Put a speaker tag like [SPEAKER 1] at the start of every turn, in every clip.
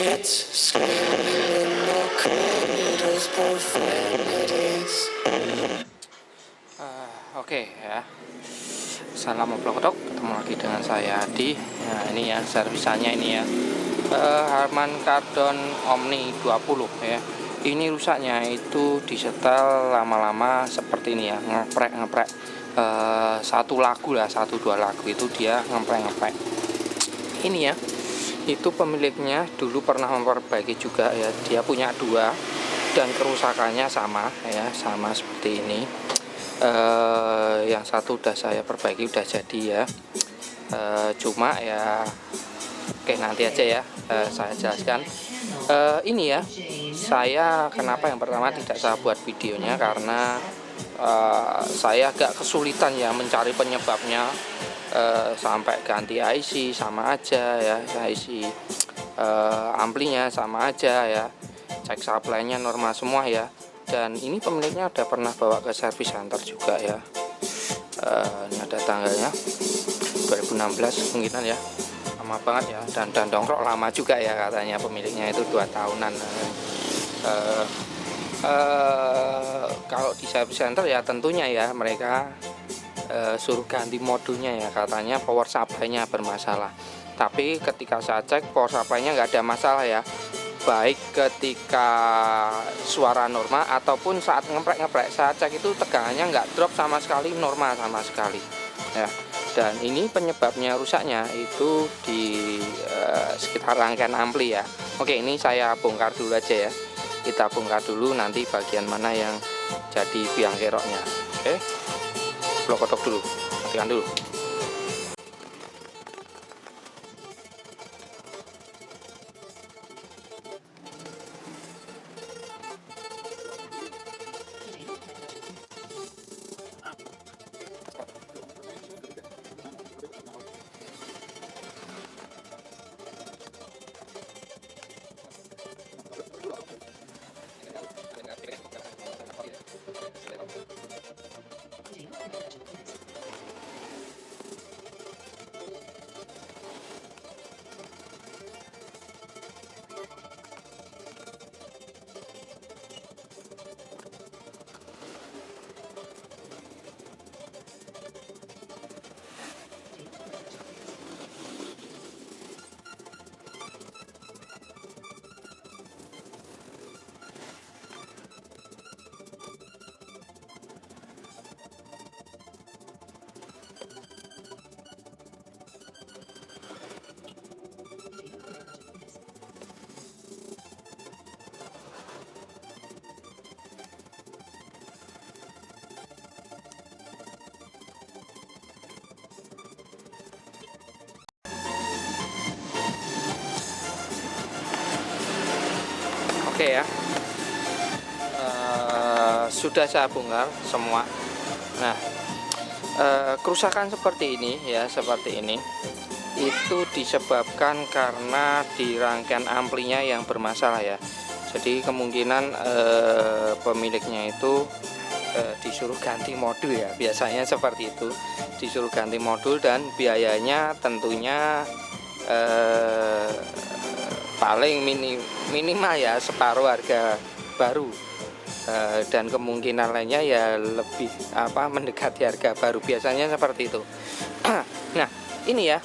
[SPEAKER 1] kids screaming in the corridors, both remedies.
[SPEAKER 2] Oke ya, salam Oplokodok, ketemu lagi dengan saya Adi. Nah ini ya servisannya ini ya, Harman Kardon Omni 20 ya. Ini rusaknya itu disetel lama-lama seperti ini ya, ngeprek satu lagu lah, 1-2 lagu itu dia ngeprek. Ini ya, itu pemiliknya dulu pernah memperbaiki juga ya, dia punya 2 dan kerusakannya sama ya, sama seperti ini. Yang satu udah saya perbaiki, udah jadi ya, cuma ya oke nanti aja ya, saya jelaskan. Ini ya, saya kenapa yang pertama tidak saya buat videonya karena saya agak kesulitan ya mencari penyebabnya. Sampai ganti IC sama aja ya, IC amplinya sama aja ya, cek supply-nya normal semua ya. Dan ini pemiliknya udah pernah bawa ke service center juga ya. Ini ada tanggalnya 2016 mungkinan ya, lama banget ya. Dan dongkrok lama juga ya, katanya pemiliknya itu 2 tahunan. Kalau di service center ya tentunya ya mereka suruh ganti modulnya ya, katanya power supply-nya bermasalah. Tapi ketika saya cek power supply-nya nggak ada masalah ya, baik ketika suara normal ataupun saat ngeprek saya cek itu tegangannya nggak drop sama sekali, normal sama sekali ya. Dan ini penyebabnya rusaknya itu di sekitar rangkaian ampli ya. Oke, ini saya bongkar dulu aja ya, kita bongkar dulu nanti bagian mana yang jadi biang keroknya. Oke, Oplokodok dulu, matikan dulu. Oke ya, sudah saya bongkar semua. Nah, kerusakan seperti ini ya, seperti ini itu disebabkan karena di rangkaian amplinya yang bermasalah ya. Jadi kemungkinan pemiliknya itu disuruh ganti modul ya, biasanya seperti itu, disuruh ganti modul dan biayanya tentunya paling minimal ya separuh harga baru, dan kemungkinan lainnya ya lebih mendekati harga baru, biasanya seperti itu. Nah ini ya,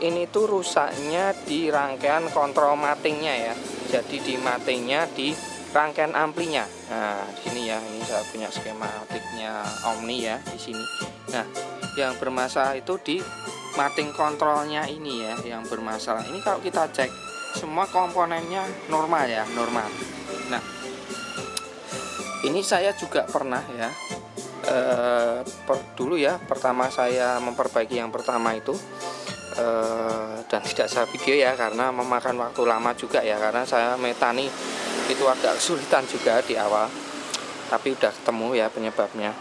[SPEAKER 2] ini tuh rusaknya di rangkaian kontrol matingnya ya, jadi di matingnya di rangkaian amplinya. Nah di sini ya, ini saya punya skematiknya Omni ya di sini. Nah yang bermasalah itu di mating kontrolnya ini ya, yang bermasalah ini. Kalau kita cek semua komponennya normal ya, normal. Nah ini saya juga pernah ya, dulu ya, pertama saya memperbaiki yang pertama itu, dan tidak saya video ya karena memakan waktu lama juga ya, karena saya metani itu agak kesulitan juga di awal, tapi udah ketemu ya penyebabnya.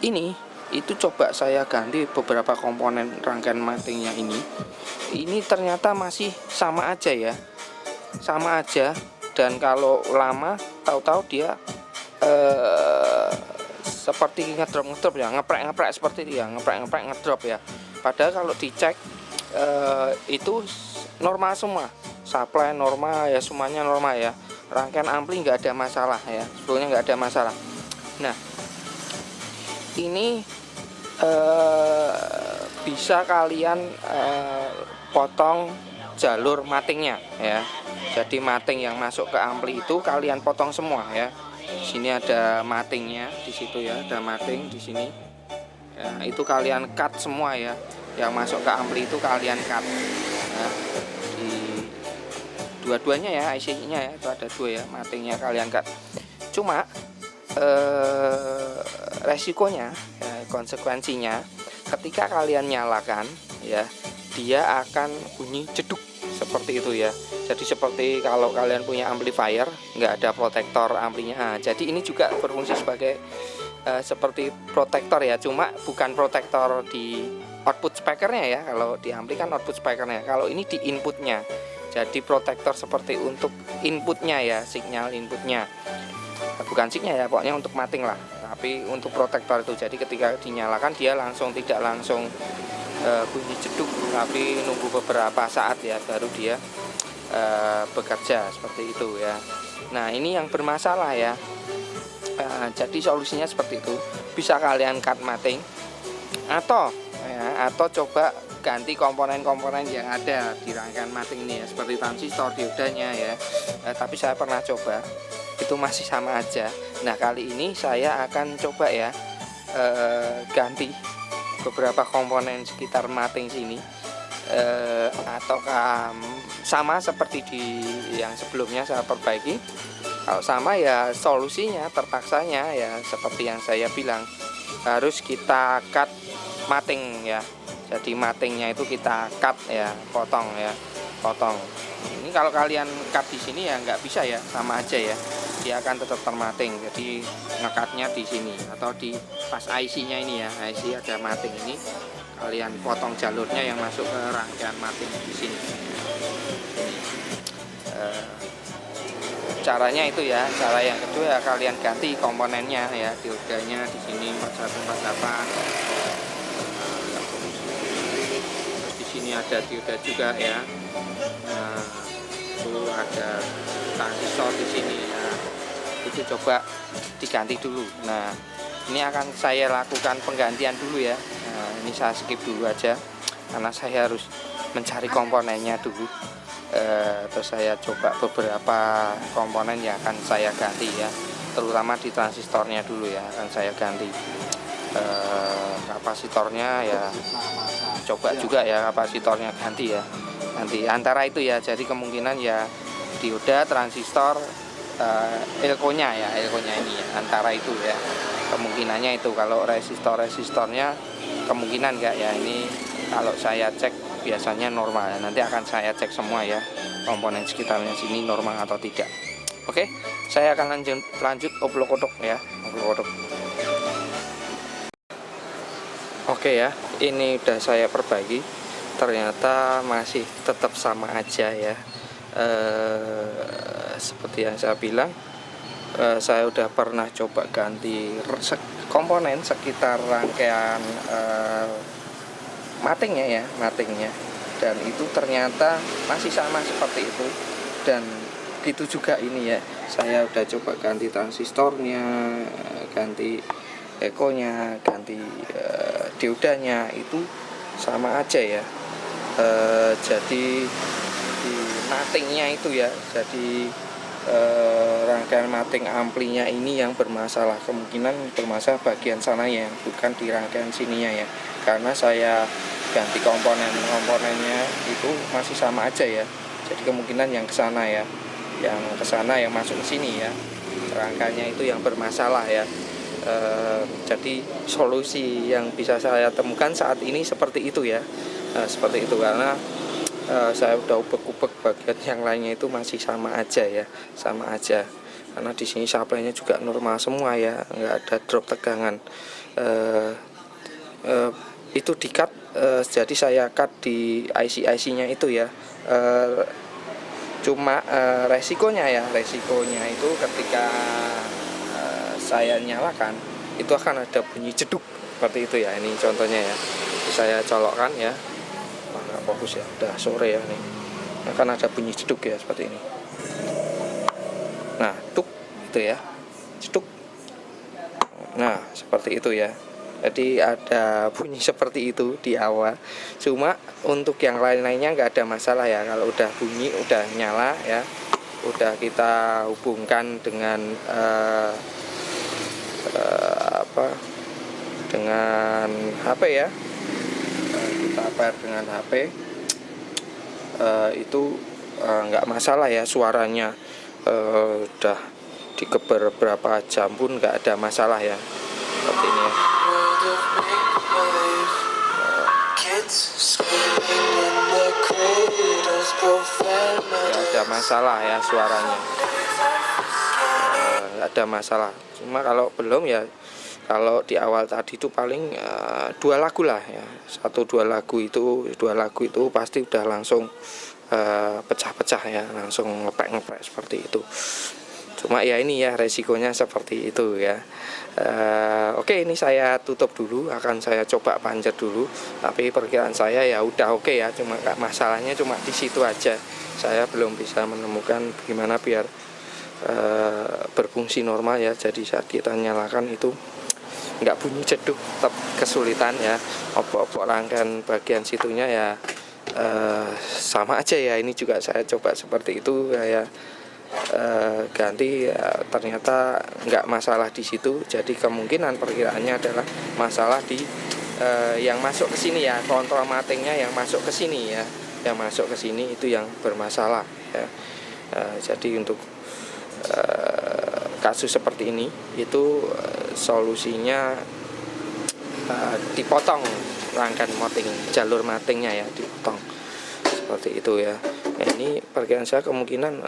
[SPEAKER 2] Ini itu coba saya ganti beberapa komponen rangkaian matingnya ini ternyata masih sama aja ya, sama aja. Dan kalau lama tahu-tahu dia seperti ngedrop ya, ngeprek seperti itu ya, ngeprek ngedrop ya. Padahal kalau dicek itu normal semua, supply normal ya, semuanya normal ya. Rangkaian ampli nggak ada masalah ya, sebetulnya nggak ada masalah. Nah ini bisa kalian potong jalur matingnya ya. Jadi mating yang masuk ke ampli itu kalian potong semua ya. Di sini ada matingnya, di situ ya ada mating di sini. Ya, itu kalian cut semua ya. Yang masuk ke ampli itu kalian cut. Ya, di dua-duanya ya, IC-nya ya itu ada dua ya, matingnya kalian cut. Cuma resikonya ya, konsekuensinya ketika kalian nyalakan ya, dia akan bunyi jeduk seperti itu ya. Jadi seperti kalau kalian punya amplifier nggak ada protektor amplinya. Nah, jadi ini juga berfungsi sebagai seperti protektor ya, cuma bukan protektor di output speakernya ya. Kalau di ampli kan output speakernya, kalau ini di inputnya. Jadi protektor seperti untuk inputnya ya, sinyal inputnya, bukan sinyal ya, pokoknya untuk mating lah. Tapi untuk protektor itu, jadi ketika dinyalakan dia langsung tidak langsung bunyi jeduk, tapi nunggu beberapa saat ya baru dia bekerja seperti itu ya. Nah ini yang bermasalah ya. Jadi solusinya seperti itu, bisa kalian cut mating atau coba ganti komponen-komponen yang ada di rangkaian mating ini ya, seperti transistor, diodanya ya. Tapi saya pernah coba itu masih sama aja. Nah kali ini saya akan coba ya ganti beberapa komponen sekitar mating sini, ataukah sama seperti di yang sebelumnya saya perbaiki. Kalau sama ya solusinya terpaksanya ya seperti yang saya bilang, harus kita cut mating ya. Jadi matingnya itu kita cut ya, potong ya, potong. Ini kalau kalian cut di sini ya nggak bisa ya, sama aja ya, dia akan tetap termating. Jadi ngekatnya di sini atau di pas IC-nya ini ya, IC ada mating ini, kalian potong jalurnya yang masuk ke rangkaian mating di sini. Caranya itu ya. Cara yang kedua ya, kalian ganti komponennya ya, diodanya di sini 4148. Di sini ada dioda juga ya. Nah, itu ada transistor di sini ya. Itu coba diganti dulu. Nah, ini akan saya lakukan penggantian dulu ya. Nah, ini saya skip dulu aja karena saya harus mencari komponennya dulu. Terus saya coba beberapa komponen yang akan saya ganti ya, terutama di transistornya dulu ya akan saya ganti. Kapasitornya ya coba juga ya, kapasitornya ganti ya, nanti antara itu ya. Jadi kemungkinan ya dioda, transistor, elkonya ya, elkonya ini ya, antara itu ya kemungkinannya itu. Kalau resistornya kemungkinan enggak ya, ini kalau saya cek biasanya normal ya. Nanti akan saya cek semua ya, komponen sekitarnya sini normal atau tidak. Oke, saya akan lanjut oblok-odok ya, oblok-odok. Oke ya, ini udah saya perbaiki, ternyata masih tetap sama aja ya. Seperti yang saya bilang, saya udah pernah coba ganti komponen sekitar rangkaian matingnya ya, matingnya, dan itu ternyata masih sama seperti itu. Dan gitu juga ini ya, saya udah coba ganti transistornya, ganti ekonya, ganti diodanya, itu sama aja ya. Jadi di matingnya itu ya, jadi rangkaian mating amplinya ini yang bermasalah, kemungkinan bermasalah bagian sana ya, bukan di rangkaian sininya ya, karena saya ganti komponennya itu masih sama aja ya. Jadi kemungkinan yang kesana ya, yang kesana yang masuk ke sini ya, rangkaiannya itu yang bermasalah ya. Jadi solusi yang bisa saya temukan saat ini seperti itu ya, seperti itu, karena saya udah ubek-ubek bagian yang lainnya itu masih sama aja ya, sama aja. Karena di sini supply-nya juga normal semua ya, nggak ada drop tegangan. Itu di cut, jadi saya cut di IC-nya itu ya. Cuma resikonya itu ketika saya nyalakan itu akan ada bunyi jeduk seperti itu ya. Ini contohnya ya, saya colokkan ya, nggak fokus ya, udah sore ya nih. akan ada bunyi jeduk ya seperti ini. Nah, tuk itu ya, jeduk. Nah, seperti itu ya. Jadi ada bunyi seperti itu di awal. Cuma untuk yang lain-lainnya nggak ada masalah ya. Kalau udah bunyi, udah nyala ya, udah kita hubungkan dengan dengan HP ya. Kita pair dengan HP itu nggak masalah ya, suaranya udah dikeber berapa jam pun nggak ada masalah ya, seperti ini ya. Nggak ada masalah ya suaranya, nggak ada masalah. Cuma kalau belum ya, kalau di awal tadi itu paling 2 lagu lah ya, 1-2 lagu itu pasti udah langsung pecah-pecah ya, langsung ngepek seperti itu. Cuma ya ini ya resikonya seperti itu ya. Oke, ini saya tutup dulu, akan saya coba panjer dulu. Tapi perkiraan saya ya udah oke ya, cuma masalahnya cuma di situ aja. Saya belum bisa menemukan gimana biar berfungsi normal ya. Jadi saat kita nyalakan itu nggak bunyi jeduk, tetap kesulitan ya. Obok-obok rangkaian bagian situnya ya sama aja ya. Ini juga saya coba seperti itu ya. Ganti ya, ternyata nggak masalah di situ. Jadi kemungkinan perkiraannya adalah masalah di yang masuk ke sini ya, kontrol matingnya yang masuk ke sini ya, yang masuk ke sini itu yang bermasalah ya. Jadi untuk kasus seperti ini itu solusinya dipotong rangkaian mating, jalur matingnya ya dipotong seperti itu ya. Ini perkiraan saya kemungkinan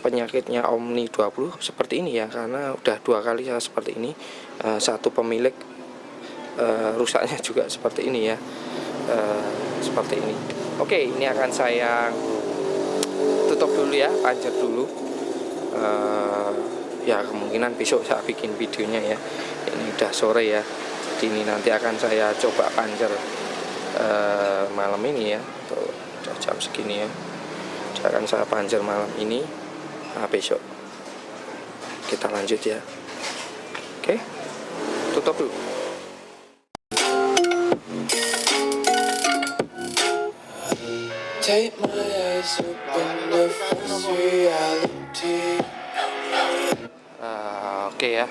[SPEAKER 2] penyakitnya Omni 20 seperti ini ya, karena udah 2 kali saya seperti ini. Satu pemilik rusaknya juga seperti ini ya, seperti ini. Oke, ini akan saya tutup dulu ya, panjer dulu. Ya kemungkinan besok saya bikin videonya ya. Ini udah sore ya, jadi ini nanti akan saya coba panjer malam ini ya. Tuh, udah jam segini ya, akan saya panjer malam ini. Nah, besok kita lanjut ya. Oke, tutup dulu.
[SPEAKER 1] Take my eyes open the first reality.
[SPEAKER 2] Oke ya,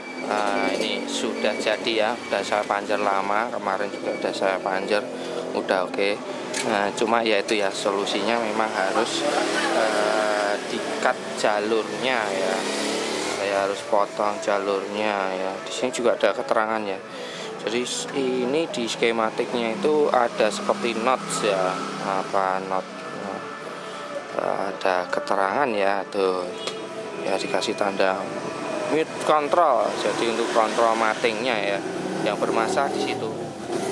[SPEAKER 2] ini sudah jadi ya, udah saya panjer lama, kemarin juga udah saya panjer, udah oke. Cuma ya itu ya, solusinya memang harus di-cut jalurnya ya. Saya harus potong jalurnya ya. Di sini juga ada keterangan ya. Jadi ini di skematiknya itu ada seperti notes ya, not ada keterangan ya, tuh ya, dikasih tanda mute control. Jadi untuk kontrol matingnya ya yang bermasalah di situ.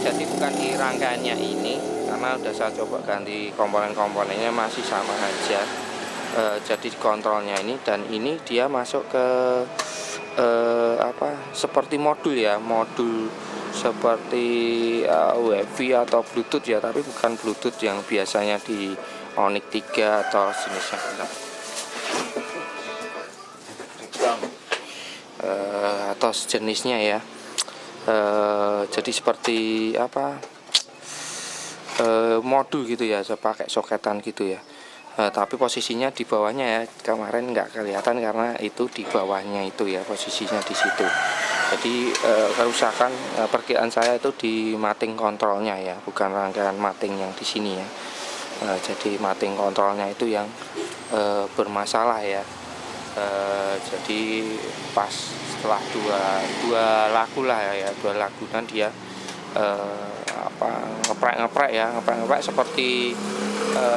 [SPEAKER 2] Jadi bukan di rangkaiannya ini, karena udah saya coba ganti komponen-komponennya masih sama aja. Jadi kontrolnya ini, dan ini dia masuk ke seperti modul ya, modul seperti Wi-Fi atau Bluetooth ya, tapi bukan Bluetooth yang biasanya di Onyx 3 atau jenisnya. Atau sejenisnya ya. Jadi seperti modul gitu ya, saya pakai soketan gitu ya. Tapi posisinya di bawahnya ya, kemarin nggak kelihatan karena itu di bawahnya itu ya, posisinya di situ. Jadi kerusakan perkiraan saya itu di mating kontrolnya ya, bukan rangkaian mating yang di sini ya. Jadi mating kontrolnya itu yang bermasalah ya. Jadi pas setelah dua lagu lah ya, 2 lagu kan dia ngeprek seperti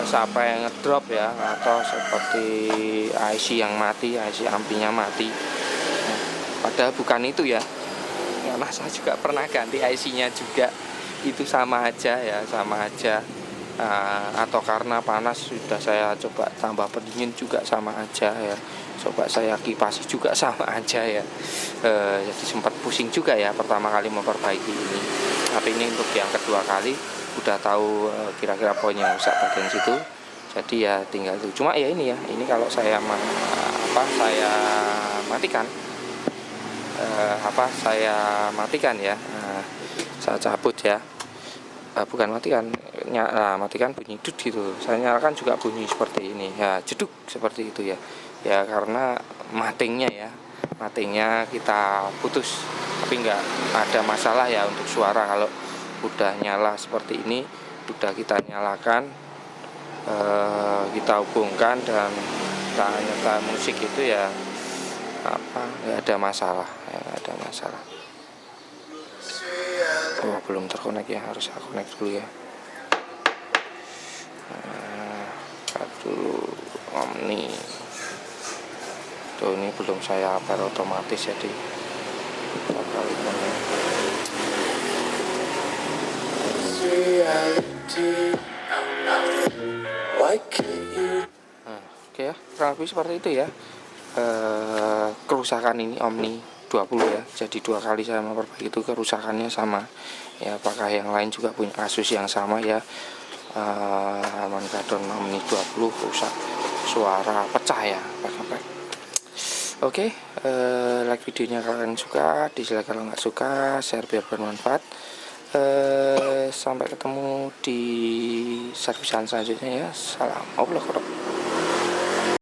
[SPEAKER 2] sampai ngedrop ya, atau seperti IC yang mati, IC ampinya mati. Padahal bukan itu ya, karena saya juga pernah ganti IC-nya juga, itu sama aja ya, sama aja. Atau karena panas sudah saya coba tambah pendingin juga sama aja ya, coba saya kipasi juga sama aja ya. Jadi sempat pusing juga ya pertama kali memperbaiki ini, tapi ini untuk yang kedua kali udah tahu kira-kira poinnya rusak bagian situ. Jadi ya tinggal itu. Cuma ya ini ya, ini kalau saya saya matikan saya matikan ya. Saya cabut ya. Bukan matikan, matikan bunyi dut gitu. Saya nyalakan juga bunyi seperti ini ya, jeduk seperti itu ya. Ya karena matingnya ya, matingnya kita putus, tapi nggak ada masalah ya untuk suara. Kalau udah nyala seperti ini, udah kita nyalakan, kita hubungkan dan kita nyetel musik itu ya nggak ada masalah ya, nggak ada masalah. Oh belum terkonek ya, harus aku connect dulu ya. Dulu Omni tuh, ini belum saya apel otomatis jadi kali connect. Oke ya, kurang lebih seperti itu ya. Kerusakan ini Omni 20 ya, jadi 2 kali saya memperbaiki itu kerusakannya sama ya. Apakah yang lain juga punya kasus yang sama ya? Harman Kardon Omni 20 rusak, suara pecah ya. Oke, like videonya kalian suka, dislike kalau nggak suka, share biar bermanfaat. Sampai ketemu di servisan selanjutnya ya. Salam oblok.